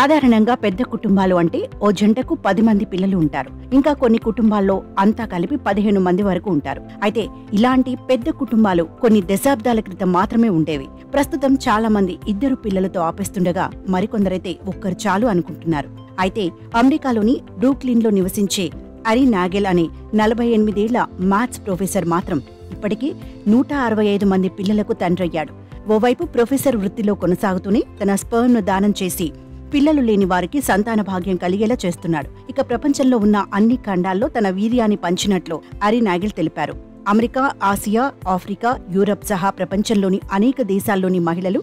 సాధారణంగా పెద్ద కుటుంబాలు అంటే ఓ జంటకు 10 మంది పిల్లలు ఉంటారు. ఇంకా కొన్ని కుటుంబాల్లో అంతా కలిపి 15 మంది వరకు ఉంటారు. అయితే ఇలాంటి పెద్ద కుటుంబాలు కొన్ని దశాబ్దాల క్రితం మాత్రమే ఉండేవి. ప్రస్తుతం చాలా మంది 2 పిల్లలతో ఆపేస్తుండగా మరికొందరైతే ఒక్కరు చాలు అనుకుంటున్నారు. అయితే అమెరికాలోని బ్రూక్లిన్లో నివసించే అరీ నాగెల్ అనే 48 ఏళ్ల మ్యాథ్స్ ప్రొఫెసర్ మాత్రం ఇప్పటికీ 165 మంది పిల్లలకు తండ్రయ్యాడు. ఓవైపు ప్రొఫెసర్ వృత్తిలో కొనసాగుతూనే తన స్పెర్మ్ను దానం చేసి పిల్లలు లేని వారికి సంతాన భాగ్యం కలిగేలా చేస్తున్నాడు. ఇక ప్రపంచంలో ఉన్న అన్ని ఖండాల్లో తన వీర్యాన్ని పంచినట్లు అరీ నాగెల్ తెలిపారు. అమెరికా, ఆసియా, ఆఫ్రికా, యూరప్ సహా ప్రపంచంలోని అనేక దేశాల్లోని మహిళలు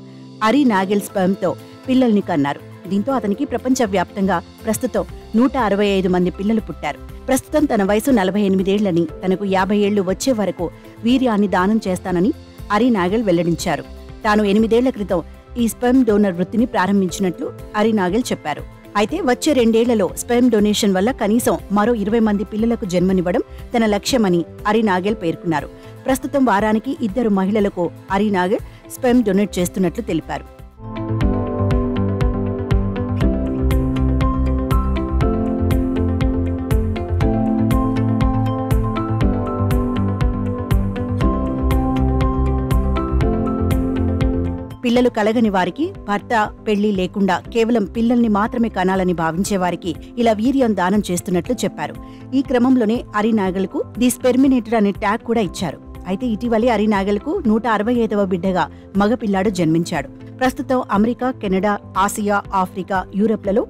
అరీ నాగెల్ స్పెర్మ్తో పిల్లల్ని కన్నారు. దీంతో అతనికి ప్రపంచవ్యాప్తంగా ప్రస్తుతం 165 మంది పిల్లలు పుట్టారు. ప్రస్తుతం తన వయసు 48 ఏళ్లని, తనకు 50 ఏళ్లు వచ్చే వరకు వీర్యాన్ని దానం చేస్తానని అరీ నాగెల్ వెల్లడించారు. తాను 8 ఏళ్ల క్రితం ఈ స్పెర్మ్ డోనర్ వృత్తిని ప్రారంభించినట్లు అరీ నాగెల్ చెప్పారు. అయితే వచ్చే 2 ఏళ్లలో స్పెర్మ్ డొనేషన్ వల్ల కనీసం మరో 20 మంది పిల్లలకు జన్మనివ్వడం తన లక్ష్యమని అరీ నాగెల్ పేర్కొన్నారు. ప్రస్తుతం వారానికి 2 మహిళలకు అరీ నాగెల్ స్పెర్మ్ డొనేట్ చేస్తున్నట్లు తెలిపారు. పిల్లలు కలగని వారికి, భర్త పెళ్లి లేకుండా కేవలం పిల్లల్ని మాత్రమే కనాలని భావించేవారికి ఇలా వీర్యం దానం చేస్తున్నట్లు చెప్పారు. ఈ క్రమంలోనే అరీ నాగెల్ కు ది స్పెర్మినేటర్ అనే ట్యాగ్ కూడా ఇచ్చారు. అయితే ఇటీవలే అరీ నాగెల్ కు 165వ బిడ్డగా మగపిల్లాడు జన్మించాడు. ప్రస్తుతం అమెరికా, కెనడా, ఆసియా, ఆఫ్రికా, యూరప్లలో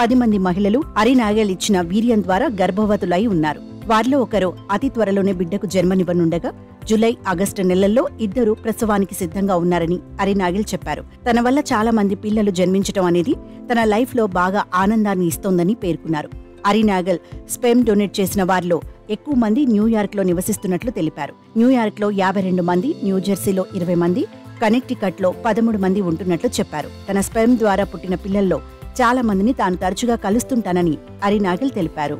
10 మంది మహిళలు అరీ నాగెల్ ఇచ్చిన వీర్యం ద్వారా గర్భవతులై ఉన్నారు. వారిలో ఒకరు అతి త్వరలోనే బిడ్డకు జన్మనివ్వనుండగా జూలై, ఆగస్టు నెలల్లో 2 ప్రసవానికి సిద్ధంగా ఉన్నారని అరీ నాగెల్ చెప్పారు. తన వల్ల చాలా మంది పిల్లలు జన్మించడం అనేది తన లైఫ్ లో బాగా ఆనందాన్ని ఇస్తోందని పేర్కొన్నారు. అరీ నాగెల్ స్పెర్మ్ డొనేట్ చేసిన వారిలో ఎక్కువ మంది న్యూయార్క్ లో నివసిస్తున్నట్లు తెలిపారు. న్యూయార్క్ లో 52 మంది, న్యూజెర్సీలో 20 మంది, కనెక్టికట్ లో 13 మంది ఉంటున్నట్లు చెప్పారు. తన స్పెర్మ్ ద్వారా పుట్టిన పిల్లల్లో చాలా మందిని తాను తరచుగా కలుస్తుంటానని అరీ నాగెల్ తెలిపారు.